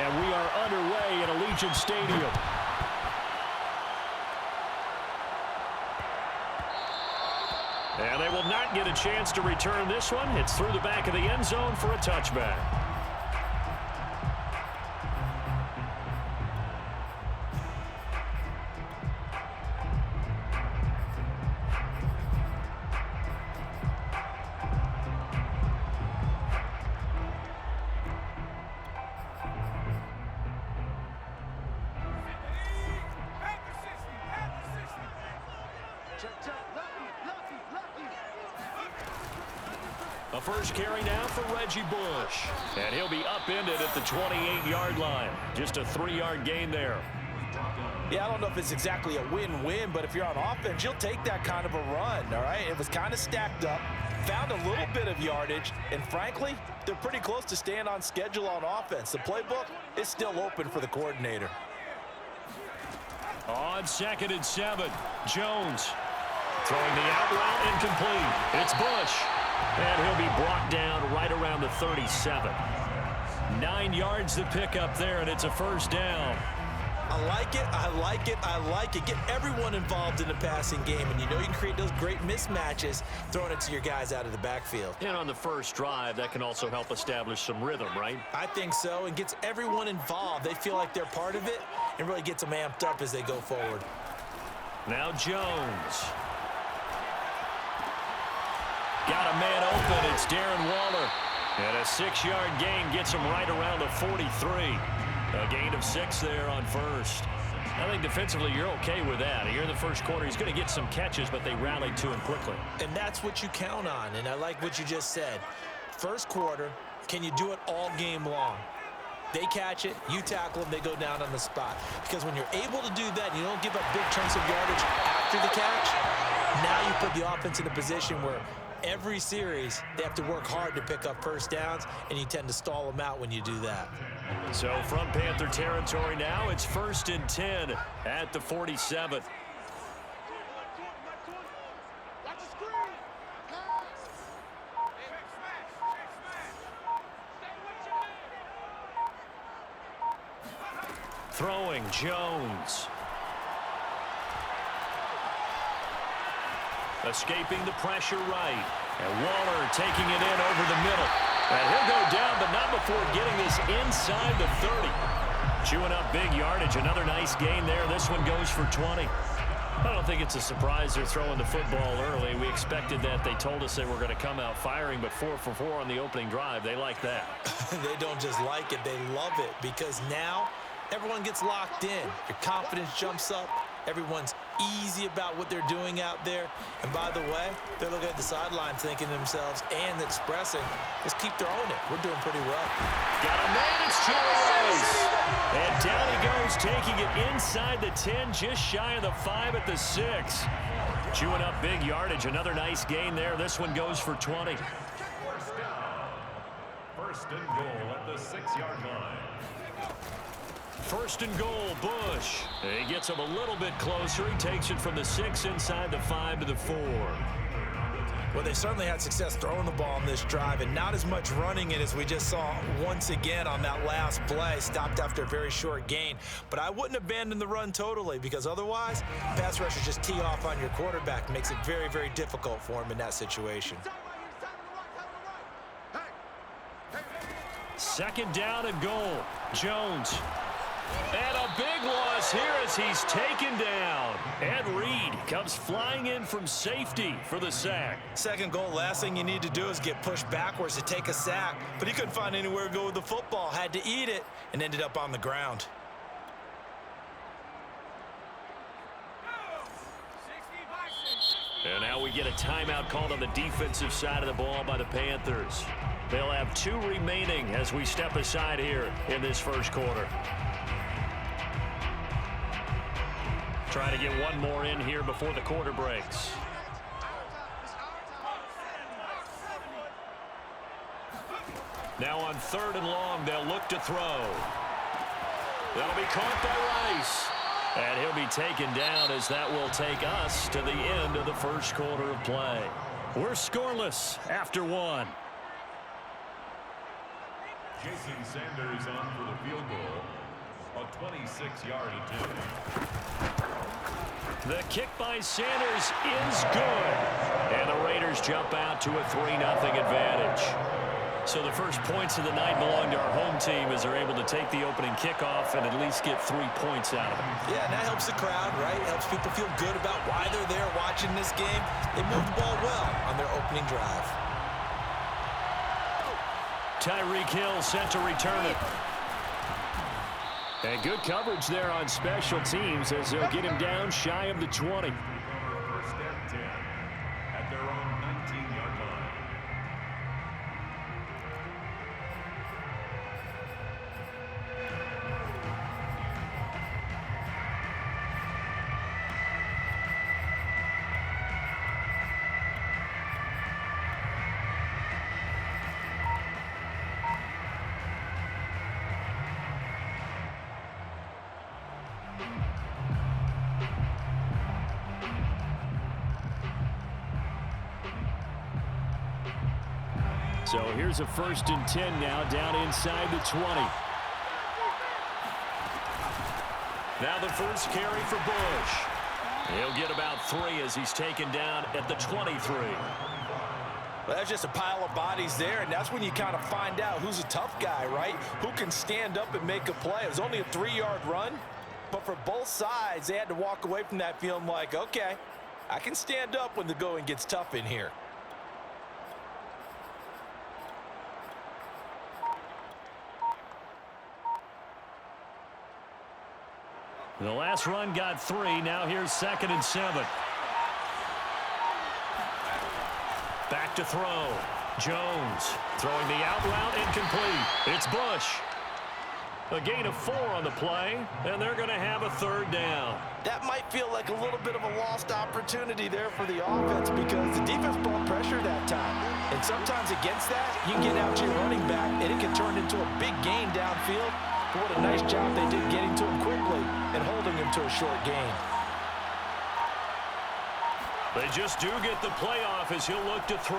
And we are underway in Allegiant Stadium. And they will not get a chance to return this one. It's through the back of the end zone for a touchback. A first carry now for Reggie Bush. And he'll be upended at the 28-yard line. Just a 3-yard gain there. Yeah, I don't know if it's exactly a win-win, but if you're on offense, you'll take that kind of a run, all right? It was kind of stacked up, found a little bit of yardage, and frankly, they're pretty close to staying on schedule on offense. The playbook is still open for the coordinator. On 2nd and 7, Jones throwing the out route incomplete. It's Bush. And he'll be brought down right around the 37. 9 yards to pick up there, and it's a first down. I like it, I like it, I like it. Get everyone involved in the passing game, and you know you can create those great mismatches throwing it to your guys out of the backfield. And on the first drive, that can also help establish some rhythm, right? I think so, and gets everyone involved. They feel like they're part of it, and really gets them amped up as they go forward. Now Jones. Got a man open. It's Darren Waller. And a 6-yard gain gets him right around the 43. A gain of 6 there on first. I think defensively you're okay with that. Here in the first quarter, he's going to get some catches, but they rallied to him quickly. And that's what you count on, and I like what you just said. First quarter, can you do it all game long? They catch it, you tackle them, they go down on the spot. Because when you're able to do that, you don't give up big chunks of yardage after the catch, now you put the offense in a position where every series, they have to work hard to pick up first downs, and you tend to stall them out when you do that. So from Panther territory now, it's 1st and 10 at the 47. Throwing Jones. Escaping the pressure right. And Waller taking it in over the middle. And he'll go down, but not before getting this inside the 30. Chewing up big yardage. Another nice gain there. This one goes for 20. I don't think it's a surprise they're throwing the football early. We expected that. They told us they were going to come out firing, but 4 for 4 on the opening drive. They like that. They don't just like it. They love it because now everyone gets locked in. Your confidence jumps up. Everyone's easy about what they're doing out there. And by the way, they're looking at the sideline thinking to themselves and expressing, let's keep throwing it. We're doing pretty well. Got a man, it's Jones. And down he goes, taking it inside the 10, just shy of the 5 at the 6. Chewing up big yardage. Another nice gain there. This one goes for 20. First and goal at the 6-yard line. 1st and goal, Bush. He gets him a little bit closer. He takes it from the 6 inside the 5 to the 4. Well, they certainly had success throwing the ball on this drive and not as much running it as we just saw once again on that last play. Stopped after a very short gain. But I wouldn't abandon the run totally because otherwise, pass rushers just tee off on your quarterback. Makes it very, very difficult for him in that situation. 2nd down and goal. Jones. And a big loss here as he's taken down. And Reed comes flying in from safety for the sack. 2nd goal, last thing you need to do is get pushed backwards to take a sack. But he couldn't find anywhere to go with the football. Had to eat it and ended up on the ground. And now we get a timeout called on the defensive side of the ball by the Panthers. They'll have 2 remaining as we step aside here in this first quarter. Trying to get one more in here before the quarter breaks. Now on 3rd and long, they'll look to throw. That'll be caught by Rice. And he'll be taken down as that will take us to the end of the first quarter of play. We're scoreless after 1. Jason Sanders on for the field goal. A 26-yard attempt. The kick by Sanders is good. And the Raiders jump out to a 3-0 advantage. So the first points of the night belong to our home team as they're able to take the opening kickoff and at least get 3 points out of it. Yeah, and that helps the crowd, right? Helps people feel good about why they're there watching this game. They moved the ball well on their opening drive. Tyreek Hill set to return it. And good coverage there on special teams as they'll get him down shy of the 20. First and 10 at their own 19-yard line. So here's a 1st and 10 now down inside the 20. Now the first carry for Bush. He'll get about 3 as he's taken down at the 23. Well, that's just a pile of bodies there, and that's when you kind of find out who's a tough guy, right? Who can stand up and make a play. It was only a 3-yard run, but for both sides, they had to walk away from that feeling like, okay, I can stand up when the going gets tough in here. The last run got 3. Now here's 2nd and 7. Back to throw. Jones throwing the out route incomplete. It's Bush. A gain of 4 on the play, and they're going to have a 3rd down. That might feel like a little bit of a lost opportunity there for the offense because the defense brought pressure that time. And sometimes against that, you get out to your running back, and it can turn into a big gain downfield. But what a nice job they did getting to him quickly and holding him to a short gain. They just do get the playoff as he'll look to throw.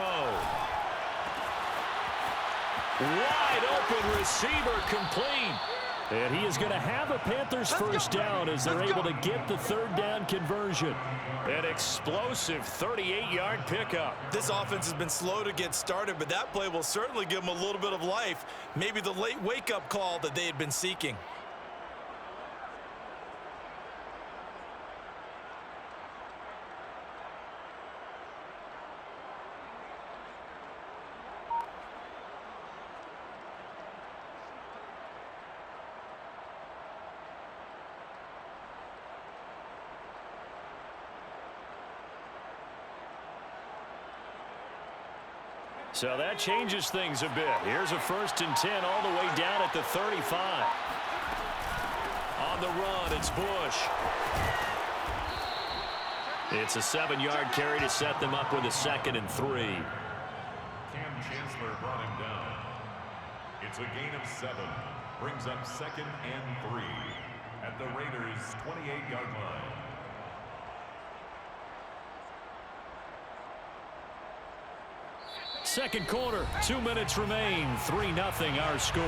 Wide open receiver complete. And he is going to have a Panthers first down as they're able to get the 3rd down conversion. An explosive 38-yard pickup. This offense has been slow to get started, but that play will certainly give them a little bit of life. Maybe the late wake-up call that they had been seeking. So that changes things a bit. Here's a 1st and 10 all the way down at the 35. On the run, it's Bush. It's a 7-yard carry to set them up with a 2nd and 3. Cam Chancellor brought him down. It's a gain of 7. Brings up 2nd and 3 at the Raiders' 28-yard line. Second quarter, 2 minutes remain. 3-0 our score.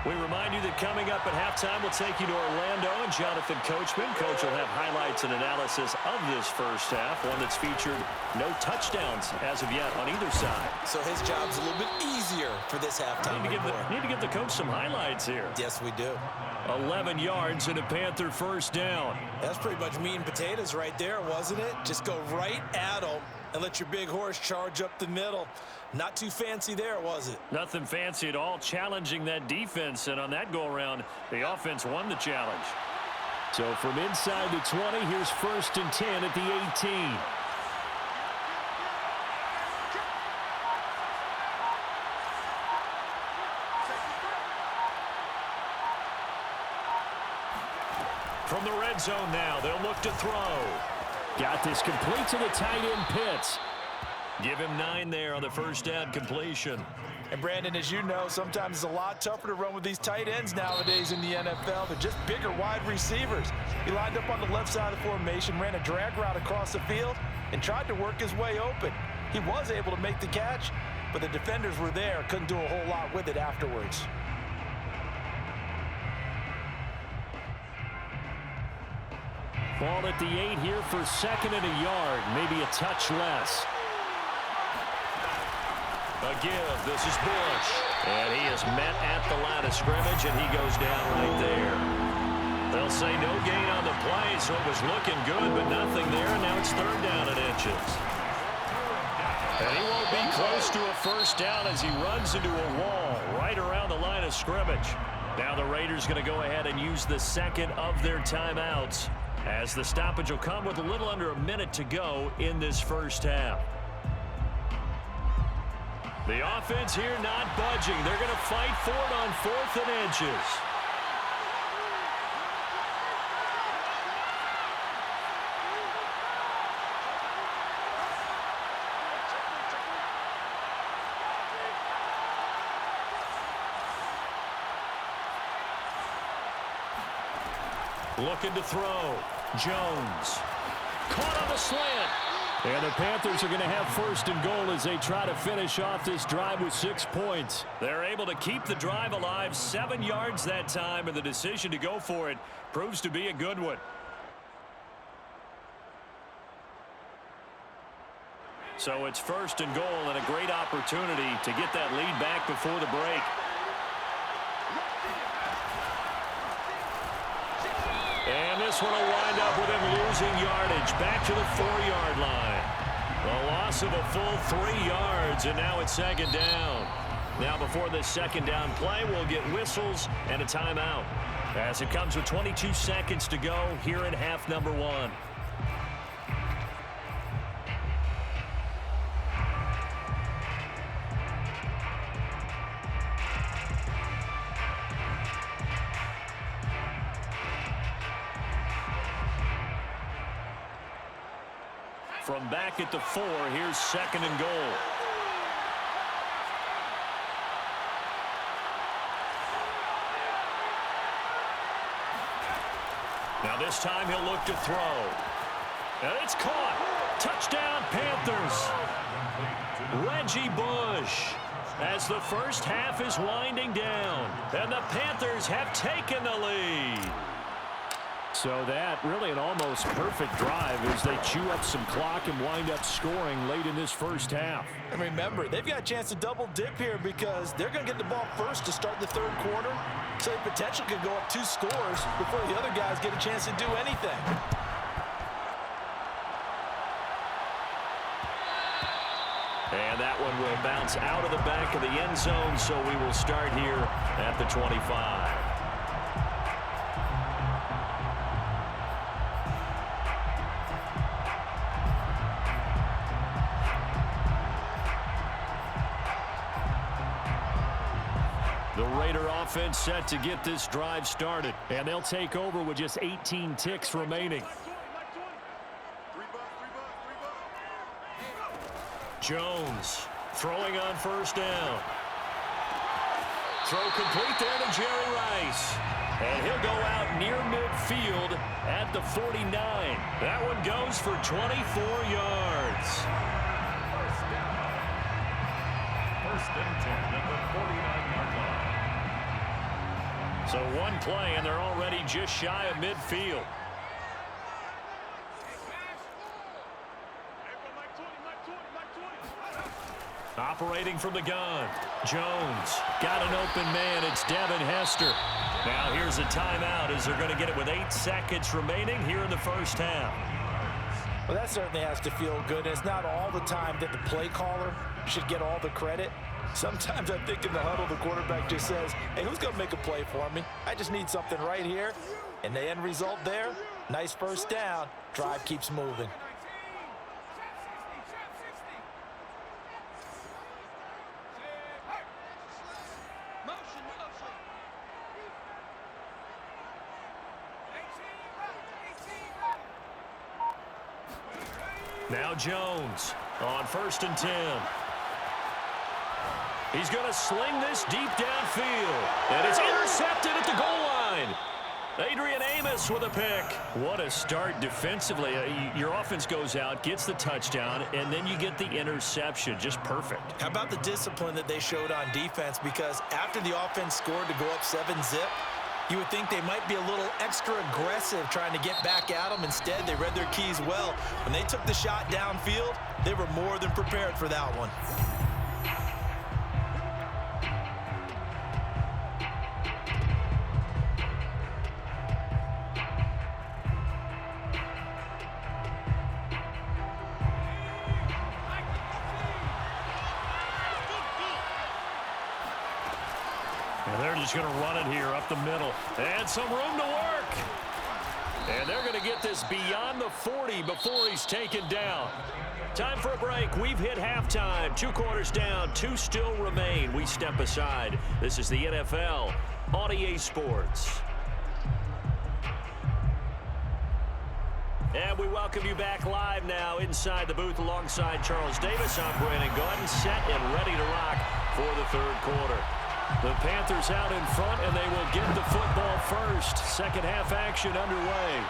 We remind you that coming up at halftime, we'll take you to Orlando and Jonathan Coachman. Coach will have highlights and analysis of this first half, one that's featured no touchdowns as of yet on either side. So his job's a little bit easier for this halftime. Need to give the coach some highlights here. Yes, we do. 11 yards and a Panther first down. That's pretty much meat and potatoes right there, wasn't it? Just go right at him and let your big horse charge up the middle. Not too fancy there, was it? Nothing fancy at all, challenging that defense, and on that go-around, the offense won the challenge. So from inside the 20, here's 1st and 10 at the 18. From the red end zone now. They'll look to throw. Got this complete to the tight end, Pitts. Give him 9 there on the first down completion. And Brandon, as you know, sometimes it's a lot tougher to run with these tight ends nowadays in the NFL. They're just bigger wide receivers. He lined up on the left side of the formation, ran a drag route across the field, and tried to work his way open. He was able to make the catch, but the defenders were there, couldn't do a whole lot with it afterwards. Ball at the 8 here for 2nd and a yard, maybe a touch less. A give. This is Bush. And he is met at the line of scrimmage, and he goes down right there. They'll say no gain on the play, so it was looking good, but nothing there, and now it's 3rd down and inches. And he won't be close to a first down as he runs into a wall right around the line of scrimmage. Now the Raiders going to go ahead and use the 2nd of their timeouts, as the stoppage will come with a little under a minute to go in this first half. The offense here not budging. They're going to fight for it on 4th and inches. Looking to throw. Jones. Caught on the slant. And the Panthers are going to have 1st and goal as they try to finish off this drive with 6 points. They're able to keep the drive alive, 7 yards that time, and the decision to go for it proves to be a good one. So it's 1st and goal and a great opportunity to get that lead back before the break. And this one will wind up with him losing yardage back to the 4-yard line. A loss of a full 3 yards, and now it's 2nd down. Now before this 2nd down play, we'll get whistles and a timeout, as it comes with 22 seconds to go here in half number 1. From back at the 4, here's 2nd and goal. Now this time he'll look to throw. And it's caught. Touchdown, Panthers. Reggie Bush. As the first half is winding down, and the Panthers have taken the lead. So that really an almost perfect drive as they chew up some clock and wind up scoring late in this first half. And remember, they've got a chance to double dip here because they're going to get the ball first to start the 3rd quarter. So they potentially could go up 2 scores before the other guys get a chance to do anything. And that one will bounce out of the back of the end zone, so we will start here at the 25. The Raider offense set to get this drive started, and they'll take over with just 18 ticks remaining. Jones throwing on 1st down. Throw complete there to Jerry Rice. And he'll go out near midfield at the 49. That one goes for 24 yards. 1st and 10 at the 49-yard line. So one play, and they're already just shy of midfield. Operating from the gun. Jones got an open man. It's Devin Hester. Now here's a timeout as they're going to get it with 8 seconds remaining here in the first half. Well, that certainly has to feel good. It's not all the time that the play caller should get all the credit. Sometimes I think in the huddle, the quarterback just says, hey, who's going to make a play for me? I just need something right here. And the end result there, nice first down. Drive keeps moving. Now Jones on 1st and 10. He's going to sling this deep downfield. And it's intercepted at the goal line. Adrian Amos with a pick. What a start defensively. Your offense goes out, gets the touchdown, and then you get the interception. Just perfect. How about the discipline that they showed on defense? Because after the offense scored to go up 7-zip, you would think they might be a little extra aggressive trying to get back at them. Instead, they read their keys well. When they took the shot downfield, they were more than prepared for that one. They're just going to run it here up the middle. And some room to work. And they're going to get this beyond the 40 before he's taken down. Time for a break. We've hit halftime. 2 quarters down. 2 still remain. We step aside. This is the NFL on EA Sports. And we welcome you back live now inside the booth alongside Charles Davis. I'm Brandon Gordon, set and ready to rock for the 3rd quarter. The Panthers out in front, and they will get the football first. Second half action underway.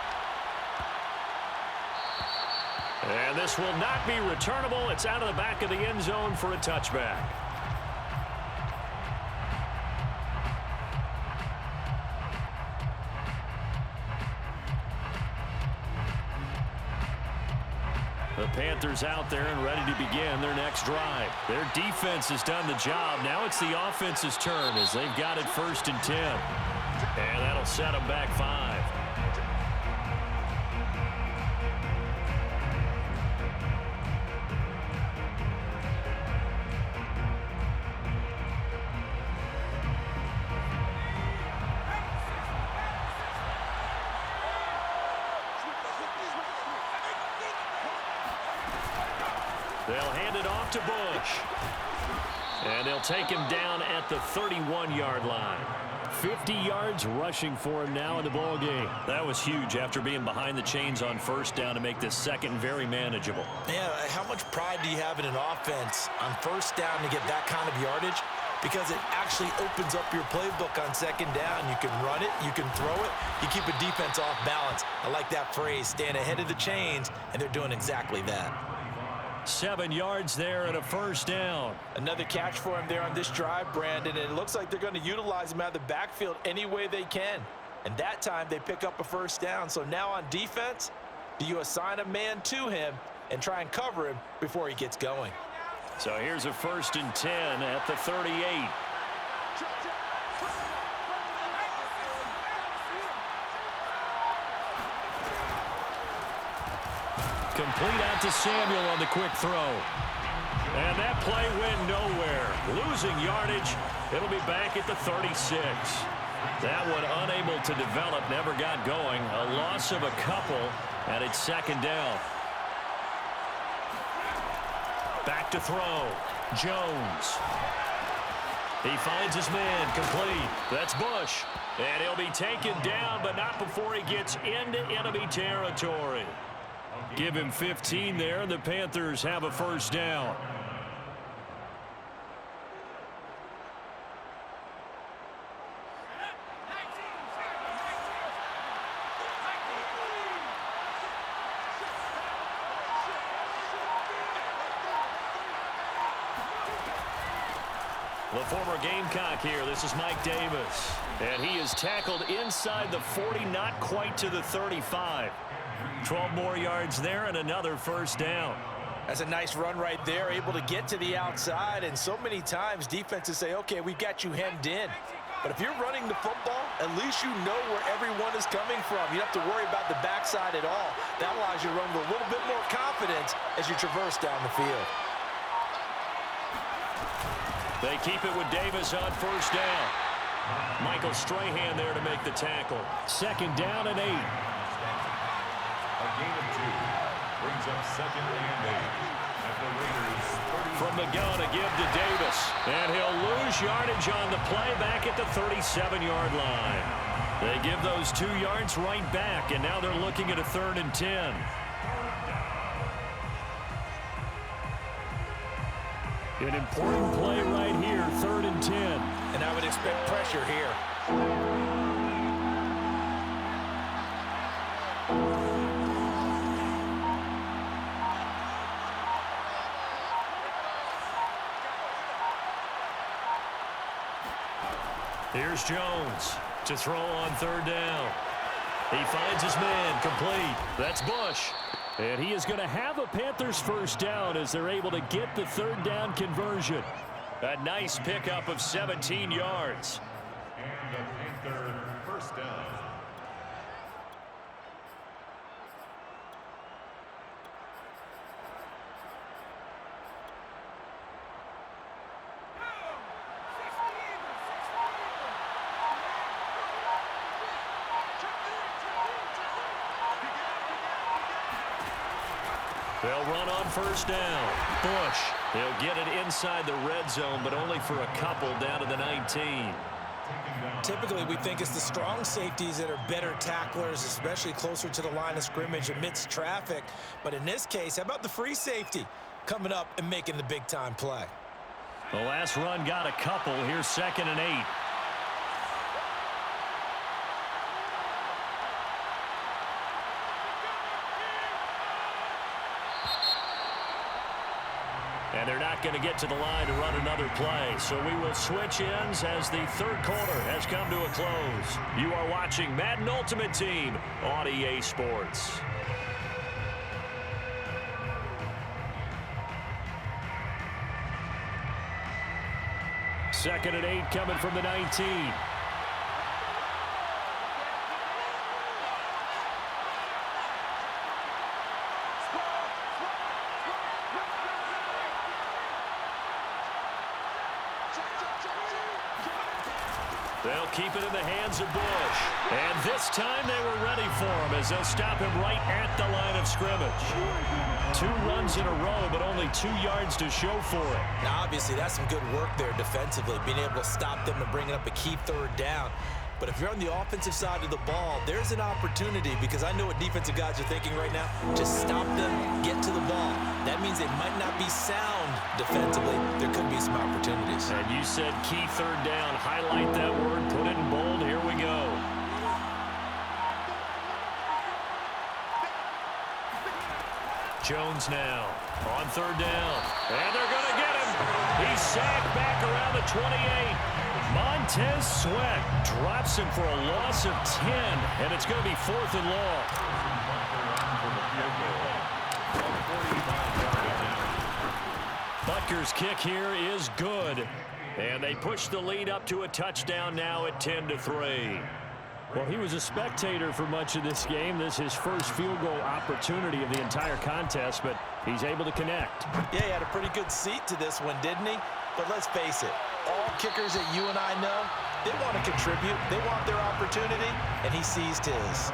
And this will not be returnable. It's out of the back of the end zone for a touchback. The Panthers out there and ready to begin their next drive. Their defense has done the job. Now it's the offense's turn as they've got it 1st and 10. And that'll set them back 5. They'll hand it off to Bush. And they'll take him down at the 31-yard line. 50 yards rushing for him now in the ball game. That was huge after being behind the chains on 1st down to make this second very manageable. Yeah, how much pride do you have in an offense on 1st down to get that kind of yardage? Because it actually opens up your playbook on 2nd down. You can run it, you can throw it, you keep a defense off balance. I like that phrase, stand ahead of the chains, and they're doing exactly that. 7 yards there and a 1st down. Another catch for him there on this drive, Brandon, and it looks like they're going to utilize him out of the backfield any way they can. And that time they pick up a 1st down. So now on defense, do you assign a man to him and try and cover him before he gets going? So here's a 1st and 10 at the 38. Complete out to Samuel on the quick throw. And that play went nowhere. Losing yardage. It'll be back at the 36. That one unable to develop, never got going. A loss of a couple, and it's 2nd down. Back to throw. Jones. He finds his man, complete. That's Bush. And he'll be taken down, but not before he gets into enemy territory. Give him 15 there, and the Panthers have a 1st down. The former Gamecock here. This is Mike Davis. And he is tackled inside the 40, not quite to the 35. 12 more yards there and another 1st down. That's a nice run right there, able to get to the outside. And so many times defenses say, okay, we've got you hemmed in. But if you're running the football, at least you know where everyone is coming from. You don't have to worry about the backside at all. That allows you to run with a little bit more confidence as you traverse down the field. They keep it with Davis on 1st down. Michael Strahan there to make the tackle. 2nd down and 8. A gain of 2 brings up 2nd and 8 at the Raiders 30. From the gun, a give to Davis. And he'll lose yardage on the play back at the 37-yard line. They give those 2 yards right back, and now they're looking at a 3rd and 10. An important play right here, 3rd and 10. And I would expect pressure here. Here's Jones to throw on 3rd down. He finds his man, complete. That's Bush. And he is going to have a Panthers 1st down as they're able to get the 3rd down conversion. A nice pickup of 17 yards. And a Panther 1st down. They'll run on 1st down. Bush. He'll get it inside the red zone, but only for a couple down to the 19. Typically, we think it's the strong safeties that are better tacklers, especially closer to the line of scrimmage amidst traffic. But in this case, how about the free safety coming up and making the big-time play? The last run got a couple. Here's 2nd and 8. And they're not going to get to the line to run another play. So we will switch ends as the 3rd quarter has come to a close. You are watching Madden Ultimate Team on EA Sports. Second and 8 coming from the 19. They'll keep it in the hands of Bush. And this time they were ready for him as they'll stop him right at the line of scrimmage. 2 runs in a row, but only 2 yards to show for it. Now, obviously, that's some good work there defensively, being able to stop them and bringing up a key 3rd down. But if you're on the offensive side of the ball, there's an opportunity, because I know what defensive guys are thinking right now. Just stop them, get to the ball. That means they might not be sound defensively. There could be some opportunities. And you said key 3rd down. Highlight that word, put it in bold. Here we go. Jones now on 3rd down. And they're going to get him. He's sacked back around the 28. Montez Sweat drops him for a loss of 10, and it's going to be 4th and long. Butker's kick here is good, and they push the lead up to a touchdown now at 10-3. Well, he was a spectator for much of this game. This is his first field goal opportunity of the entire contest, but he's able to connect. Yeah, he had a pretty good seat to this one, didn't he? But let's face it, all kickers that you and I know, they want to contribute. They want their opportunity, and he seized his.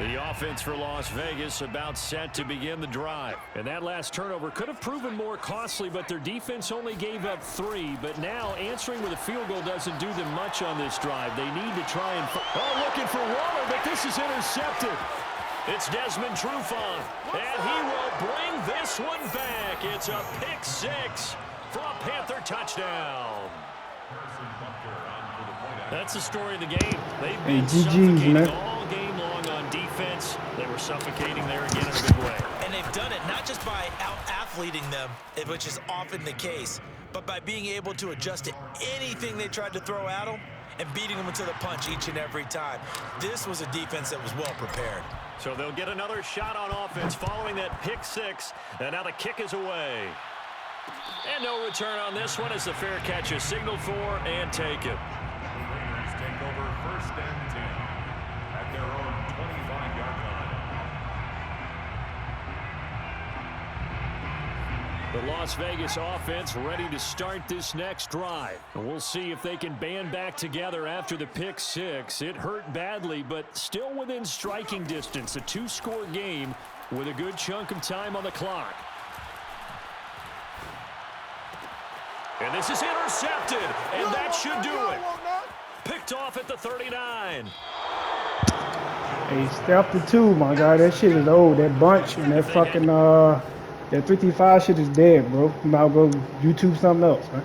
The offense for Las Vegas about set to begin the drive. And that last turnover could have proven more costly, but their defense only gave up 3. But now answering with a field goal doesn't do them much on this drive. They need to try and... Oh, looking for Waller, but this is intercepted. It's Desmond Trufant, and he will bring this one back. It's a pick 6 for a Panther touchdown. That's the story of the game. They've been suffocating all game long on defense. They were suffocating there again in a big way. And they've done it not just by out-athleting them, which is often the case, but by being able to adjust to anything they tried to throw at them and beating them into the punch each and every time. This was a defense that was well prepared. So they'll get another shot on offense following that pick 6, and now the kick is away. And no return on this one as the fair catch is signaled for and taken. Take over 1st and 10 at their own 25-yard line. The Las Vegas offense ready to start this next drive. And we'll see if they can band back together after the pick 6. It hurt badly, but still within striking distance. A 2-score game with a good chunk of time on the clock. And this is intercepted, and that should do it. Picked off at the 39. Hey, stay up to 2, my guy. That shit is old. That bunch and that fucking that 335 shit is dead, bro. You might go YouTube something else, man.